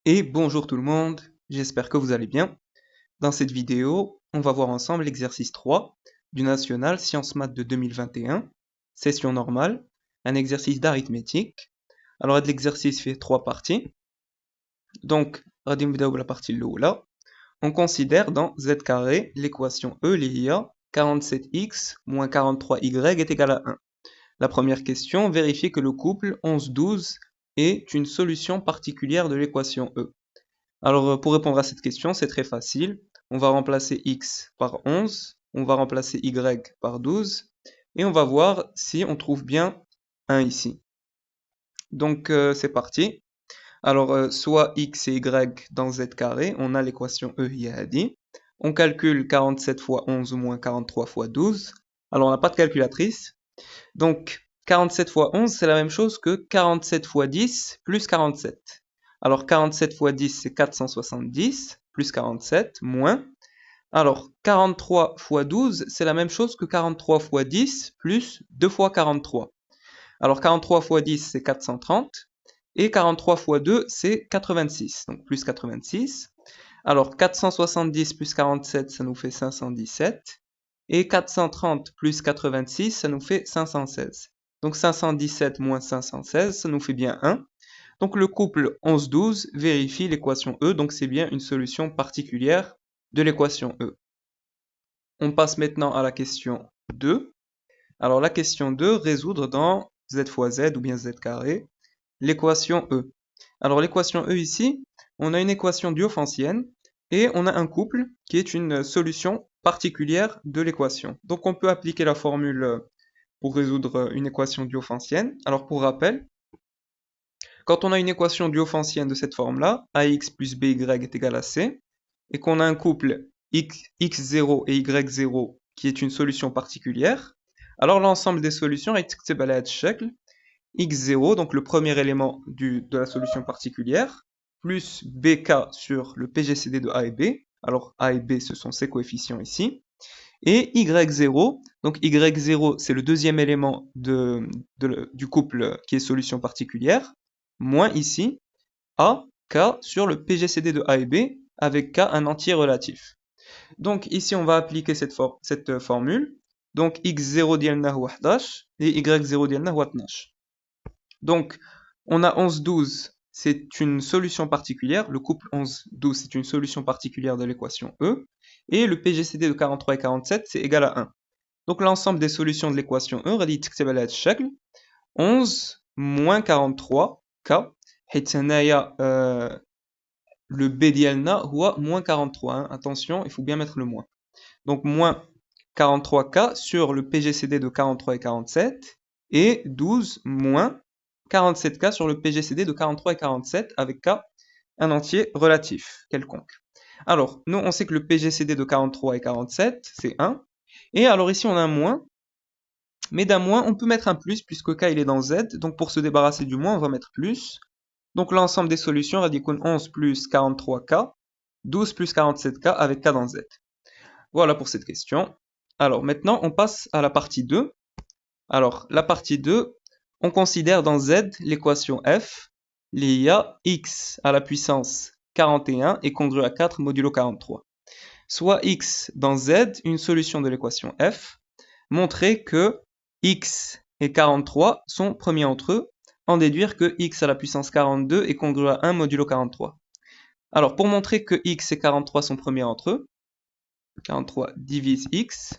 Et bonjour tout le monde, j'espère que vous allez bien. Dans cette vidéo, on va voir ensemble l'exercice 3 du National Sciences Maths de 2021, session normale, un exercice d'arithmétique. Alors l'exercice fait trois parties. Donc, غادي نبداو la partie الأولى. On considère dans z carré l'équation E اللي هي 47x moins 43y est égal à 1. La première question, vérifier que le couple 11-12 est une solution particulière de l'équation E. Alors, pour répondre à cette question, c'est très facile. On va remplacer x par 11, on va remplacer y par 12, et on va voir si on trouve bien 1 ici. Donc, c'est parti. Alors, soit x et y dans z carré, on a l'équation E dit. On calcule 47 fois 11 moins 43 fois 12. Alors, on n'a pas de calculatrice. Donc, 47 fois 11, c'est la même chose que 47 fois 10 plus 47. Alors, 47 fois 10, c'est 470, plus 47, moins. Alors, 43 fois 12, c'est la même chose que 43 fois 10, plus 2 fois 43. Alors, 43 fois 10, c'est 430, et 43 fois 2, c'est 86, donc plus 86. Alors, 470 plus 47, ça nous fait 517, et 430 plus 86, ça nous fait 516. Donc 517 moins 516, ça nous fait bien 1. Donc le couple 11-12 vérifie l'équation E, donc c'est bien une solution particulière de l'équation E. On passe maintenant à la question 2. Alors la question 2, résoudre dans z fois z ou bien z carré l'équation E. Alors l'équation E ici, on a une équation diophantienne et on a un couple qui est une solution particulière de l'équation. Donc on peut appliquer la formule pour résoudre une équation diophantienne. Alors pour rappel, quand on a une équation diophantienne de cette forme-là, ax plus by est égal à c, et qu'on a un couple x0 et y0 qui est une solution particulière, alors l'ensemble des solutions est x0, donc le premier élément de la solution particulière, plus bk sur le PGCD de a et b, alors a et b ce sont ces coefficients ici, et y0, donc y0 c'est le deuxième élément du couple qui est solution particulière, moins ici, a, k sur le PGCD de a et b, avec k un entier relatif. Donc ici on va appliquer cette formule, donc x0 ديالنا هو 11 et y0 ديالنا هو 12. Donc on a 11-12, c'est une solution particulière, le couple 11-12 c'est une solution particulière de l'équation E, et le PGCD de 43 et 47 c'est égal à 1. Donc l'ensemble des solutions de l'équation E, غادي تكتب على هذا الشكل 11 moins 43 k, حيت هنايا le B ديالنا هو moins 43, hein. Attention, il faut bien mettre le moins. Donc moins 43k sur le PGCD de 43 et 47, et 12 moins 47k sur le PGCD de 43 et 47 avec k un entier relatif quelconque. Alors, nous on sait que le PGCD de 43 et 47 c'est 1, et alors ici on a un moins, mais d'un moins on peut mettre un plus puisque k il est dans z, donc pour se débarrasser du moins on va mettre plus. Donc l'ensemble des solutions va dire 11 plus 43k, 12 plus 47k avec k dans z. Voilà pour cette question. Alors maintenant on passe à la partie 2. Alors la partie 2, on considère dans z l'équation f, il y a x à la puissance 41 est congru à 4 modulo 43. Soit x dans z, une solution de l'équation f, montrer que x et 43 sont premiers entre eux, en déduire que x à la puissance 42 est congru à 1 modulo 43. Alors pour montrer que x et 43 sont premiers entre eux, 43 divise x,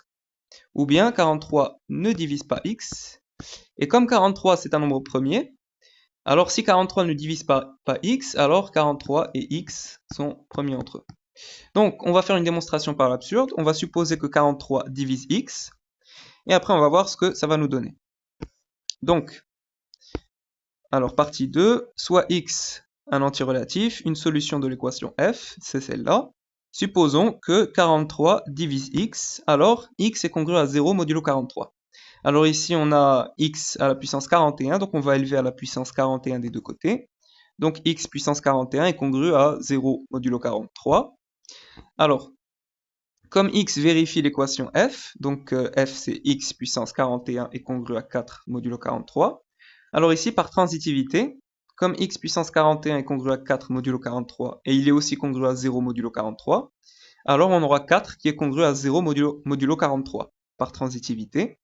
ou bien 43 ne divise pas x, et comme 43 c'est un nombre premier, alors si 43 ne divise pas x, alors 43 et x sont premiers entre eux. Donc on va faire une démonstration par l'absurde, on va supposer que 43 divise x, et après on va voir ce que ça va nous donner. Donc, alors partie 2, soit x un entier relatif, une solution de l'équation f, c'est celle-là. Supposons que 43 divise x, alors x est congru à 0 modulo 43. Alors ici on a x à la puissance 41, donc on va élever à la puissance 41 des deux côtés. Donc x puissance 41 est congru à 0 modulo 43. Alors, comme x vérifie l'équation f, donc f c'est x puissance 41 est congru à 4 modulo 43. Alors ici par transitivité, comme x puissance 41 est congru à 4 modulo 43, et il est aussi congru à 0 modulo 43, alors on aura 4 qui est congru à 0 modulo 43, par transitivité.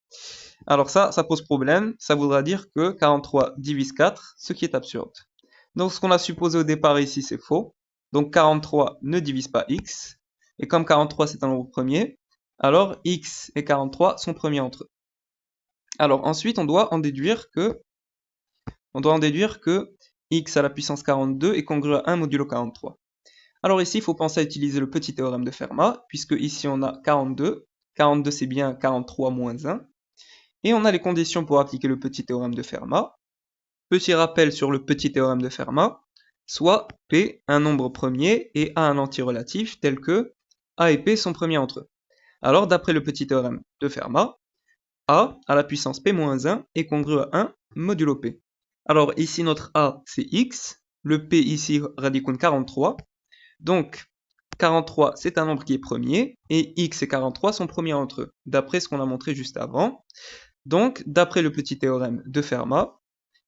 Alors ça pose problème, ça voudra dire que 43 divise 4, ce qui est absurde. Donc ce qu'on a supposé au départ ici, c'est faux. Donc 43 ne divise pas x, et comme 43 c'est un nombre premier, alors x et 43 sont premiers entre eux. Alors ensuite, on doit en déduire que x à la puissance 42 est congru à 1 modulo 43. Alors ici, il faut penser à utiliser le petit théorème de Fermat, puisque ici on a 42. 42 c'est bien 43 moins 1. Et on a les conditions pour appliquer le petit théorème de Fermat. Petit rappel sur le petit théorème de Fermat, soit P un nombre premier et A un entier relatif, tel que A et P sont premiers entre eux. Alors d'après le petit théorème de Fermat, A à la puissance P-1 est congru à 1 modulo P. Alors ici notre A c'est X, le P ici radicune 43, donc 43 c'est un nombre qui est premier, et X et 43 sont premiers entre eux, d'après ce qu'on a montré juste avant. Donc d'après le petit théorème de Fermat,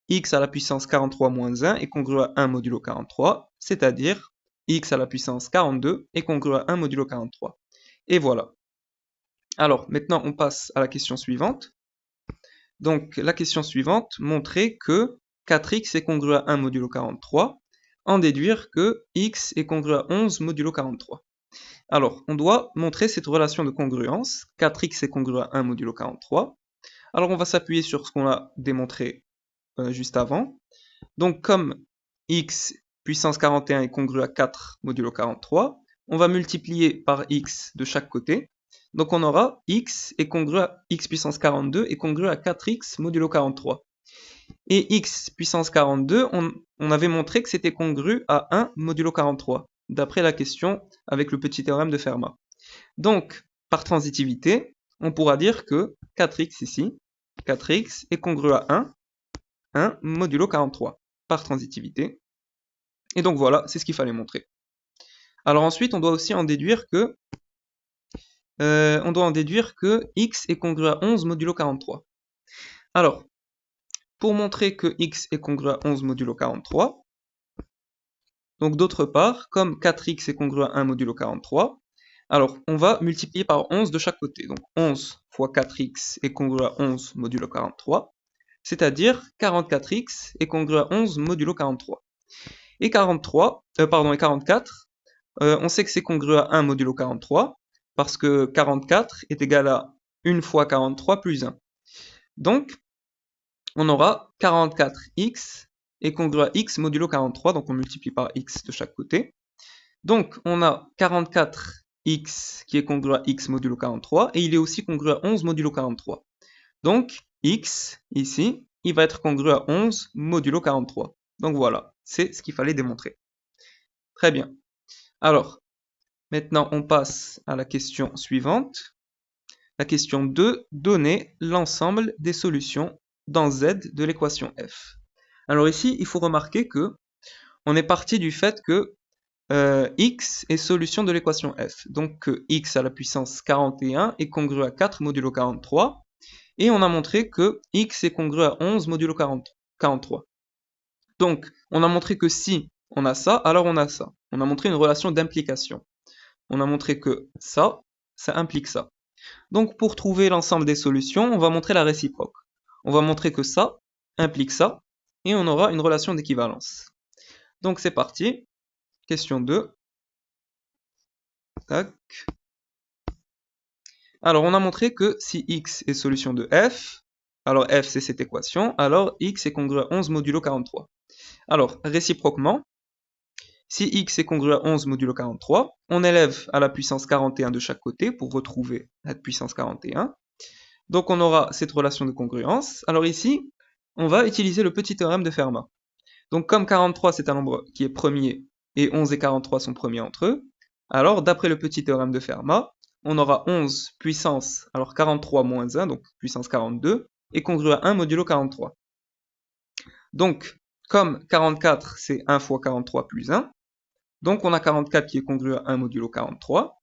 x à la puissance 43 moins 1 est congru à 1 modulo 43, c'est-à-dire x à la puissance 42 est congru à 1 modulo 43. Et voilà. Alors, maintenant, on passe à la question suivante. Donc, la question suivante montrait que 4x est congru à 1 modulo 43, en déduire que x est congru à 11 modulo 43. Alors, on doit montrer cette relation de congruence, 4x est congru à 1 modulo 43. Alors, on va s'appuyer sur ce qu'on a démontré juste avant. Donc, comme x puissance 41 est congru à 4 modulo 43, on va multiplier par x de chaque côté. Donc, on aura x est congru à x puissance 42 est congru à 4x modulo 43. Et x puissance 42, on avait montré que c'était congru à 1 modulo 43, d'après la question avec le petit théorème de Fermat. Donc, par transitivité, on pourra dire que 4x ici, 4x est congru à 1 modulo 43 par transitivité. Et donc voilà, c'est ce qu'il fallait montrer. Alors ensuite, on doit aussi en déduire que x est congru à 11 modulo 43. Alors, pour montrer que x est congru à 11 modulo 43, donc d'autre part, comme 4x est congru à 1 modulo 43, alors on va multiplier par 11 de chaque côté. Donc 11 fois 4x est congru à 11 modulo 43, c'est-à-dire 44x est congru à 11 modulo 43. Et 44, on sait que c'est congru à 1 modulo 43, parce que 44 est égal à 1 fois 43 plus 1. Donc, on aura 44x est congru à x modulo 43, donc on multiplie par x de chaque côté. Donc, on a 44x qui est congru à x modulo 43, et il est aussi congru à 11 modulo 43. Donc, x, ici, il va être congru à 11 modulo 43. Donc voilà, c'est ce qu'il fallait démontrer. Très bien. Alors, maintenant on passe à la question suivante. La question 2, donner l'ensemble des solutions dans Z de l'équation f. Alors ici, il faut remarquer que on est parti du fait que x est solution de l'équation f. Donc que x à la puissance 41 est congru à 4 modulo 43. Et on a montré que x est congru à 11 modulo 43. Donc, on a montré que si on a ça, alors on a ça. On a montré une relation d'implication. On a montré que ça implique ça. Donc, pour trouver l'ensemble des solutions, on va montrer la réciproque. On va montrer que ça implique ça, et on aura une relation d'équivalence. Donc, c'est parti. Question 2. Tac. Alors, on a montré que si x est solution de f, alors f c'est cette équation, alors x est congru à 11 modulo 43. Alors, réciproquement, si x est congru à 11 modulo 43, on élève à la puissance 41 de chaque côté pour retrouver la puissance 41. Donc on aura cette relation de congruence. Alors ici, on va utiliser le petit théorème de Fermat. Donc comme 43 c'est un nombre qui est premier, et 11 et 43 sont premiers entre eux, alors d'après le petit théorème de Fermat, on aura 11 puissance, alors 43 moins 1, donc puissance 42, est congru à 1 modulo 43. Donc, comme 44 c'est 1 fois 43 plus 1, donc on a 44 qui est congru à 1 modulo 43.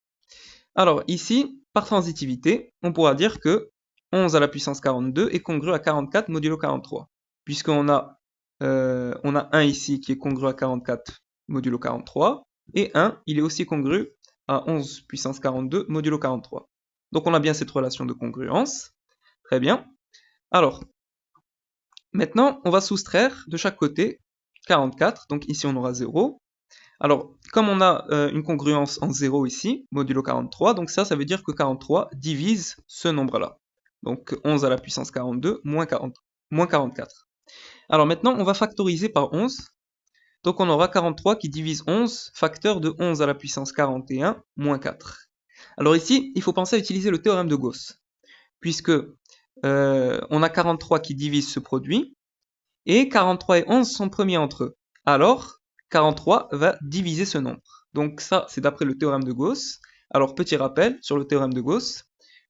Alors ici, par transitivité, on pourra dire que 11 à la puissance 42 est congru à 44 modulo 43, puisqu'on a on a 1 ici qui est congru à 44 modulo 43, et 1, il est aussi congru à 11 puissance 42 modulo 43. Donc on a bien cette relation de congruence. Très bien. Alors, maintenant, on va soustraire de chaque côté 44, donc ici on aura 0. Alors, comme on a une congruence en 0 ici, modulo 43, donc ça veut dire que 43 divise ce nombre-là. Donc 11 à la puissance 42 moins 44. Alors maintenant, on va factoriser par 11. Donc on aura 43 qui divise 11, facteur de 11 à la puissance 41 moins 4. Alors ici, il faut penser à utiliser le théorème de Gauss, puisque on a 43 qui divise ce produit, et 43 et 11 sont premiers entre eux. Alors, 43 va diviser ce nombre. Donc ça, c'est d'après le théorème de Gauss. Alors, petit rappel sur le théorème de Gauss.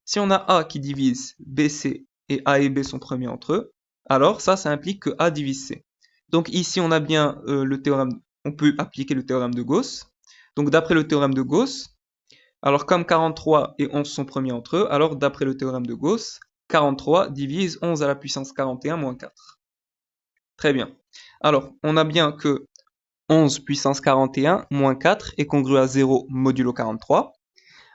Si on a A qui divise BC et A et B sont premiers entre eux, alors ça implique que A divise C. Donc ici, on a bien le théorème, on peut appliquer le théorème de Gauss. Donc d'après le théorème de Gauss, alors comme 43 et 11 sont premiers entre eux, alors d'après le théorème de Gauss, 43 divise 11 à la puissance 41 moins 4. Très bien. Alors, on a bien que 11 puissance 41 moins 4 est congru à 0 modulo 43.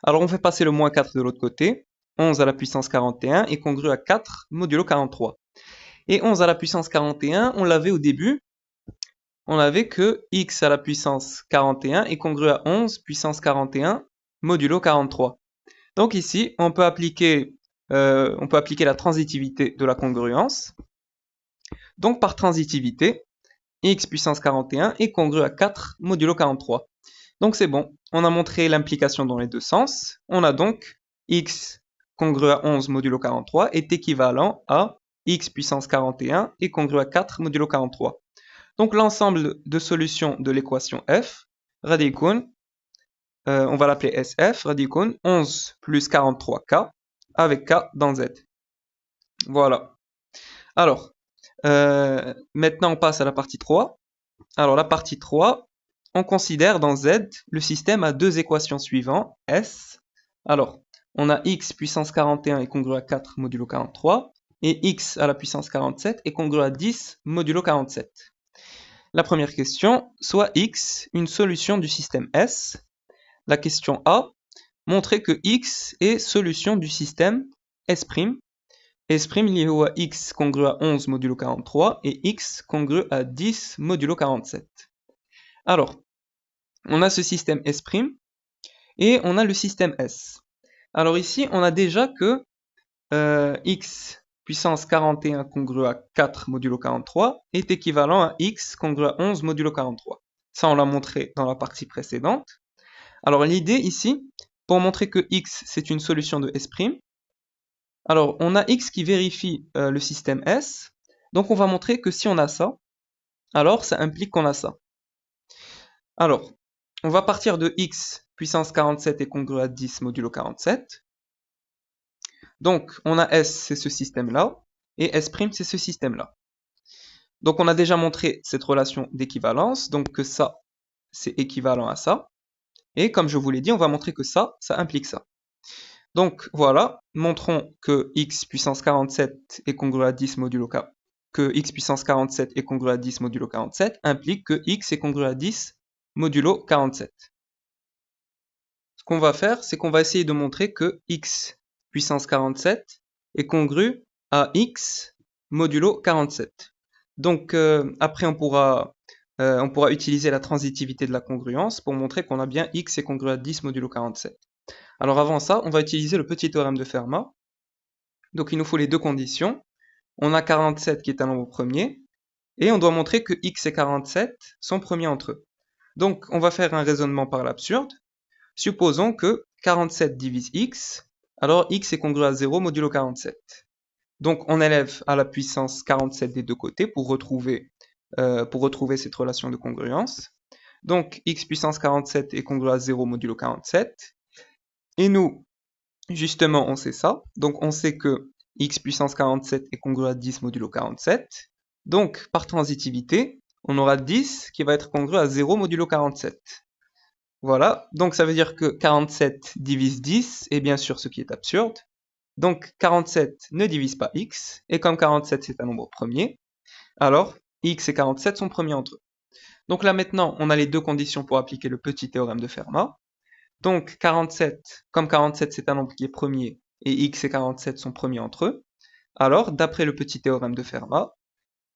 Alors, on fait passer le moins 4 de l'autre côté. 11 à la puissance 41 est congru à 4 modulo 43. Et 11 à la puissance 41, on l'avait au début. On avait que x à la puissance 41 est congru à 11 puissance 41 modulo 43. Donc ici, on peut appliquer la transitivité de la congruence. Donc par transitivité, x puissance 41 est congru à 4 modulo 43. Donc c'est bon, on a montré l'implication dans les deux sens. On a donc x congru à 11 modulo 43 est équivalent à x puissance 41 est congru à 4 modulo 43. Donc l'ensemble de solutions de l'équation f, radicun, on va l'appeler SF, radicun 11 plus 43k avec k dans z. Voilà. Alors, maintenant on passe à la partie 3. Alors la partie 3, on considère dans Z le système à deux équations suivantes, S. Alors, on a x puissance 41 est congru à 4 modulo 43, et x à la puissance 47 est congru à 10 modulo 47. La première question, soit x une solution du système S. La question A, montrer que x est solution du système S'. S' lié à x congru à 11 modulo 43 et x congru à 10 modulo 47. Alors, on a ce système S' et on a le système S. Alors ici, on a déjà que x puissance 41 congru à 4 modulo 43 est équivalent à x congru à 11 modulo 43. Ça, on l'a montré dans la partie précédente. Alors l'idée ici, pour montrer que x c'est une solution de S', alors on a x qui vérifie le système S, donc on va montrer que si on a ça, alors ça implique qu'on a ça. Alors, on va partir de x puissance 47 est congru à 10 modulo 47. Donc on a S c'est ce système-là, et S' c'est ce système-là. Donc on a déjà montré cette relation d'équivalence, donc que ça c'est équivalent à ça. Et comme je vous l'ai dit, on va montrer que ça implique ça. Donc voilà, montrons que x puissance 47 est congru à 10 modulo 47, que x puissance 47 est congru à 10 modulo 47 implique que x est congru à 10 modulo 47. Ce qu'on va faire, c'est qu'on va essayer de montrer que x puissance 47 est congru à x modulo 47. Donc après on pourra utiliser la transitivité de la congruence pour montrer qu'on a bien x est congru à 10 modulo 47. Alors avant ça, on va utiliser le petit théorème de Fermat. Donc il nous faut les deux conditions. On a 47 qui est un nombre premier, et on doit montrer que x et 47 sont premiers entre eux. Donc on va faire un raisonnement par l'absurde. Supposons que 47 divise x, alors x est congru à 0 modulo 47. Donc on élève à la puissance 47 des deux côtés pour retrouver cette relation de congruence. Donc x puissance 47 est congru à 0 modulo 47. Et nous, justement, on sait ça. Donc on sait que x puissance 47 est congru à 10 modulo 47. Donc par transitivité, on aura 10 qui va être congru à 0 modulo 47. Voilà, donc ça veut dire que 47 divise 10 est bien sûr ce qui est absurde. Donc 47 ne divise pas x, et comme 47 c'est un nombre premier, alors x et 47 sont premiers entre eux. Donc là maintenant, on a les deux conditions pour appliquer le petit théorème de Fermat. Donc 47, comme 47 c'est un nombre qui est premier, et x et 47 sont premiers entre eux, alors d'après le petit théorème de Fermat,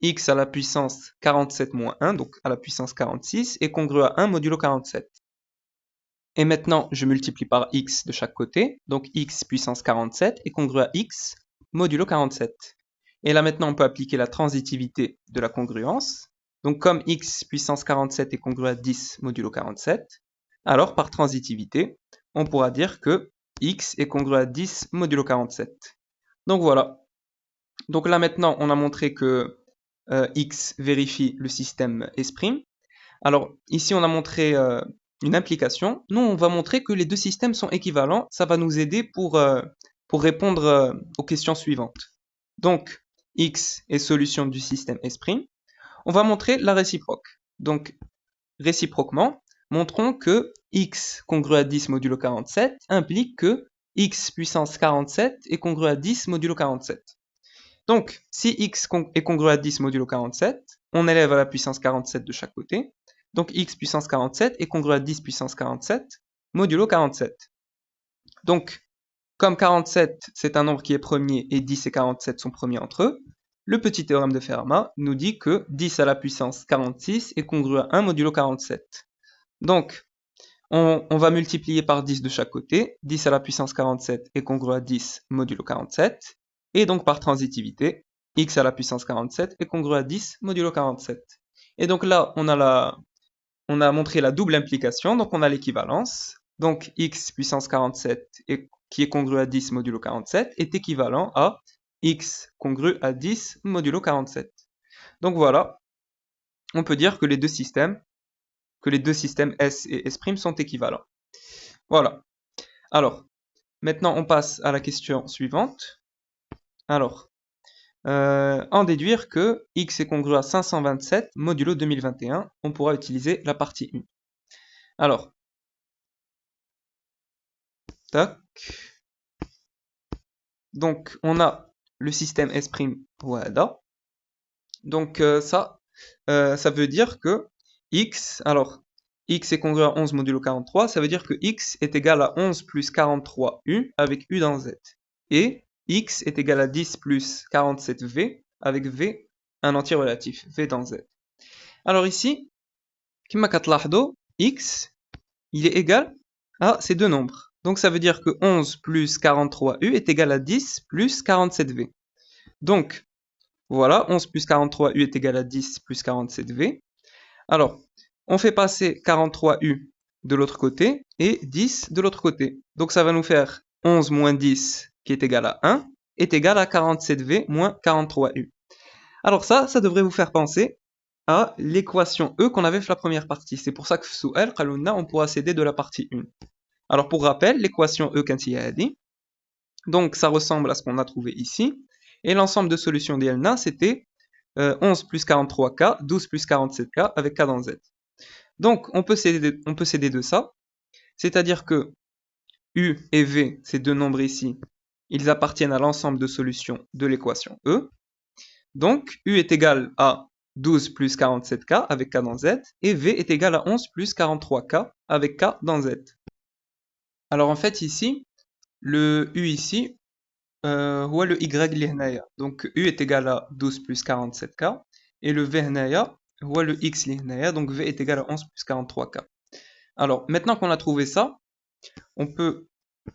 x à la puissance 47 moins 1, donc à la puissance 46, est congru à 1 modulo 47. Et maintenant, je multiplie par x de chaque côté, donc x puissance 47 est congru à x modulo 47. Et là maintenant, on peut appliquer la transitivité de la congruence. Donc comme x puissance 47 est congru à 10 modulo 47, alors par transitivité, on pourra dire que x est congru à 10 modulo 47. Donc voilà. Donc là maintenant, on a montré que x vérifie le système S'. Alors ici, on a montré une implication. Nous, on va montrer que les deux systèmes sont équivalents. Ça va nous aider pour répondre aux questions suivantes. Donc, x est solution du système S'. On va montrer la réciproque. Donc, réciproquement, montrons que x congru à 10 modulo 47 implique que x puissance 47 est congru à 10 modulo 47. Donc, si x est congru à 10 modulo 47, on élève à la puissance 47 de chaque côté. Donc, x puissance 47 est congru à 10 puissance 47 modulo 47. Donc, comme 47, c'est un nombre qui est premier et 10 et 47 sont premiers entre eux, le petit théorème de Fermat nous dit que 10 à la puissance 46 est congru à 1 modulo 47. Donc, on va multiplier par 10 de chaque côté. 10 à la puissance 47 est congru à 10 modulo 47. Et donc, par transitivité, x à la puissance 47 est congru à 10 modulo 47. Et donc là, on a montré la double implication, donc on a l'équivalence. Donc, x puissance 47, qui est congru à 10 modulo 47, est équivalent à x congru à 10 modulo 47. Donc voilà, on peut dire que les deux systèmes S et S' sont équivalents. Voilà. Alors, maintenant on passe à la question suivante. Alors, en déduire que x est congru à 527 modulo 2021, on pourra utiliser la partie 1. Alors, tac. Donc, on a le système S', voilà. Donc, ça veut dire que x, alors, x est congru à 11 modulo 43, ça veut dire que x est égal à 11 plus 43u avec u dans z. Et x est égal à 10 plus 47v avec v, un entier relatif, v dans z. Alors ici, كما كتلاحظوا, x, il est égal à ces deux nombres. Donc ça veut dire que 11 plus 43u est égal à 10 plus 47v. Donc, voilà, 11 plus 43u est égal à 10 plus 47v. Alors, on fait passer 43u de l'autre côté et 10 de l'autre côté. Donc ça va nous faire 11 moins 10 qui est égal à 1 est égal à 47v moins 43u. Alors ça devrait vous faire penser à l'équation E qu'on avait fait la première partie. C'est pour ça que Souel, on pourra céder de la partie 1. Alors pour rappel, l'équation E quand il y a dit, donc ça ressemble à ce qu'on a trouvé ici. Et l'ensemble de solutions d'Elna, c'était 11 plus 43k, 12 plus 47k avec k dans z. Donc on peut céder de ça. C'est-à-dire que U et V, ces deux nombres ici, ils appartiennent à l'ensemble de solutions de l'équation E. Donc U est égal à 12 plus 47k avec k dans z, et V est égal à 11 plus 43k avec k dans z. Alors en fait ici, le U ici, هو le Y اللي هنايا. Donc U est égal à 12 plus 47k, et le V هنايا هو le X اللي هنايا, donc V est égal à 11 plus 43k. Alors maintenant qu'on a trouvé ça, on peut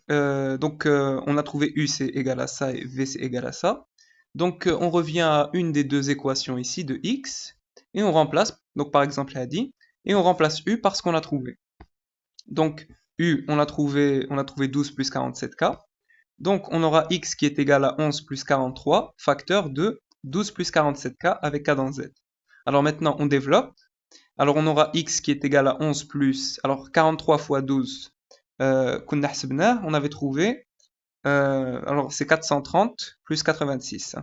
on a trouvé U c'est égal à ça et V c'est égal à ça. Donc on revient à une des deux équations ici de X et on remplace, donc par exemple a dit, et on remplace U par ce qu'on a trouvé. Donc U, on a trouvé 12 plus 47k. Donc on aura X qui est égal à 11 plus 43, facteur de 12 plus 47k avec k dans z. Alors maintenant on développe. Alors on aura X qui est égal à 11 plus, alors 43 fois 12, on avait trouvé, alors c'est 430 plus 86.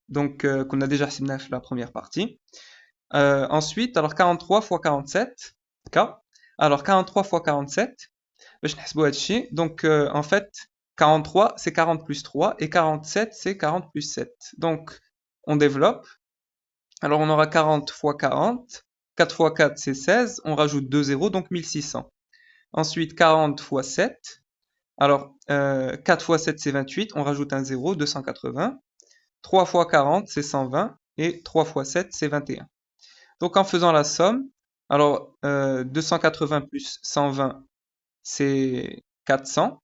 Donc qu'on a déjà fait la première partie. Ensuite, alors 43 fois 47, k. Alors 43 fois 47, donc en fait, 43 c'est 40 plus 3 et 47 c'est 40 plus 7. Donc on développe. Alors on aura 40 fois 40. 4 fois 4, c'est 16. On rajoute 2 zéros, donc 1600. Ensuite, 40 fois 7. Alors, 4 fois 7, c'est 28. On rajoute un 0, 280. 3 fois 40, c'est 120. Et 3 fois 7, c'est 21. Donc en faisant la somme, alors 280 plus 120, c'est 400.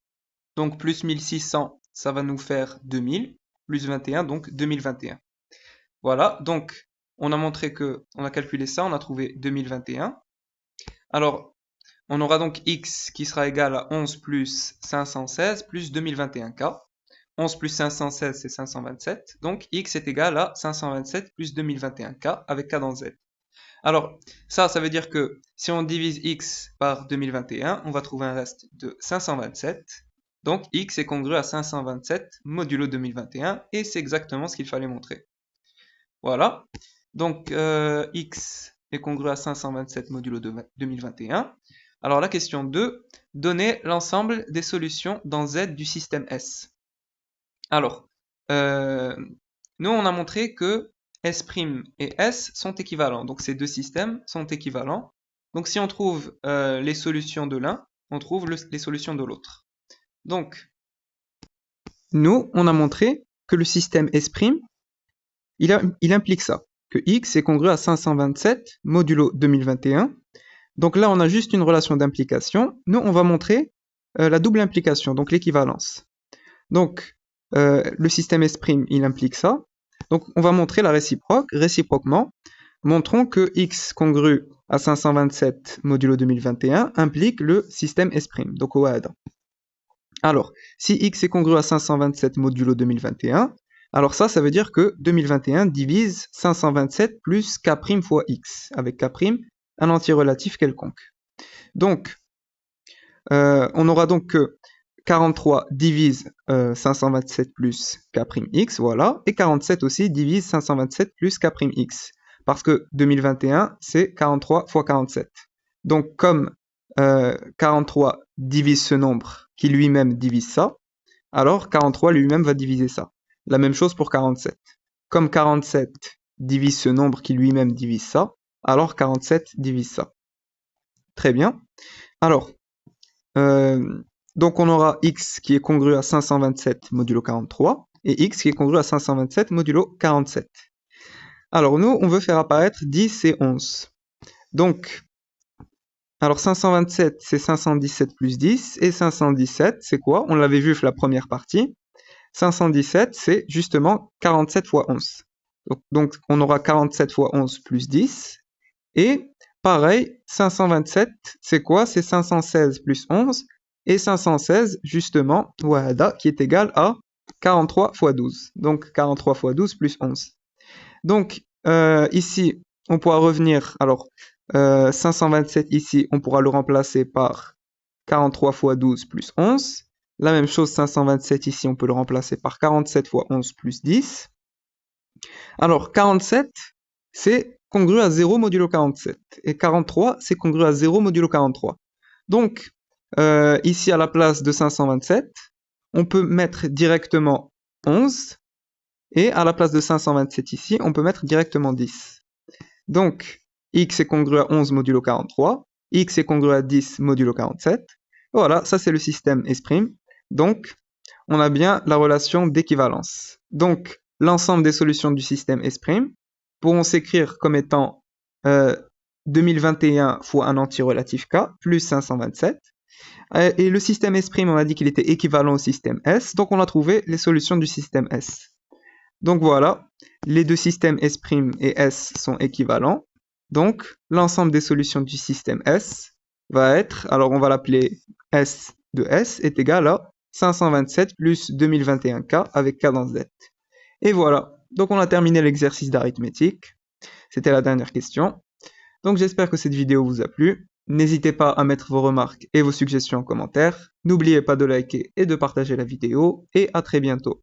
Donc plus 1600, ça va nous faire 2000. Plus 21, donc 2021. Voilà, donc on a montré que, on a calculé ça, on a trouvé 2021. Alors, on aura donc x qui sera égal à 11 plus 516 plus 2021k. 11 plus 516, c'est 527. Donc, x est égal à 527 plus 2021k avec k dans z. Alors, ça veut dire que si on divise x par 2021, on va trouver un reste de 527. Donc, x est congru à 527 modulo 2021, et c'est exactement ce qu'il fallait montrer. Voilà. Donc, x est congru à 527 modulo 2021. Alors, la question 2, donner l'ensemble des solutions dans Z du système S. Alors, nous, on a montré que S' et S sont équivalents. Donc, ces deux systèmes sont équivalents. Donc, si on trouve les solutions de l'un, on trouve les solutions de l'autre. Donc, nous, on a montré que le système S', il implique ça, que x est congru à 527 modulo 2021. Donc là, on a juste une relation d'implication. Nous, on va montrer la double implication, donc l'équivalence. Donc, le système S', il implique ça. Donc, on va montrer la réciproque. Réciproquement, montrons que x congru à 527 modulo 2021 implique le système S', donc au Adam. Alors, si x est congru à 527 modulo 2021, alors ça veut dire que 2021 divise 527 plus k' fois x, avec k', un entier relatif quelconque. Donc, on aura donc que 43 divise 527 plus k'x, voilà, et 47 aussi divise 527 plus k'x, parce que 2021, c'est 43 fois 47. Donc, comme 43 divise ce nombre qui lui-même divise ça, alors 43 lui-même va diviser ça. La même chose pour 47. Comme 47 divise ce nombre qui lui-même divise ça, alors 47 divise ça. Très bien. Alors, donc on aura x qui est congru à 527 modulo 43 et x qui est congru à 527 modulo 47. Alors nous, on veut faire apparaître 10 et 11. Donc, alors 527, c'est 517 plus 10, et 517, c'est quoi? On l'avait vu la première partie. 517, c'est justement 47 fois 11. Donc, on aura 47 fois 11 plus 10. Et pareil, 527, c'est quoi? C'est 516 plus 11. Et 516, justement, wahada, qui est égal à 43 fois 12. Donc, 43 fois 12 plus 11. Donc, ici, on pourra revenir. Alors, 527 ici, on pourra le remplacer par 43 fois 12 plus 11. La même chose, 527 ici, on peut le remplacer par 47 fois 11 plus 10. Alors, 47, c'est congru à 0 modulo 47. Et 43, c'est congru à 0 modulo 43. Donc, ici, à la place de 527, on peut mettre directement 11. Et à la place de 527 ici, on peut mettre directement 10. Donc, x est congru à 11 modulo 43. X est congru à 10 modulo 47. Voilà, ça c'est le système S'. Donc, on a bien la relation d'équivalence. Donc, l'ensemble des solutions du système S' pourront s'écrire comme étant 2021 fois un entier relatif k plus 527. Et le système S', on a dit qu'il était équivalent au système S, donc on a trouvé les solutions du système S. Donc voilà, les deux systèmes S' et S sont équivalents. Donc, l'ensemble des solutions du système S va être, alors on va l'appeler S de S, est égal à 527 plus 2021k avec k dans Z. Et voilà, donc on a terminé l'exercice d'arithmétique. C'était la dernière question. Donc j'espère que cette vidéo vous a plu. N'hésitez pas à mettre vos remarques et vos suggestions en commentaire. N'oubliez pas de liker et de partager la vidéo. Et à très bientôt.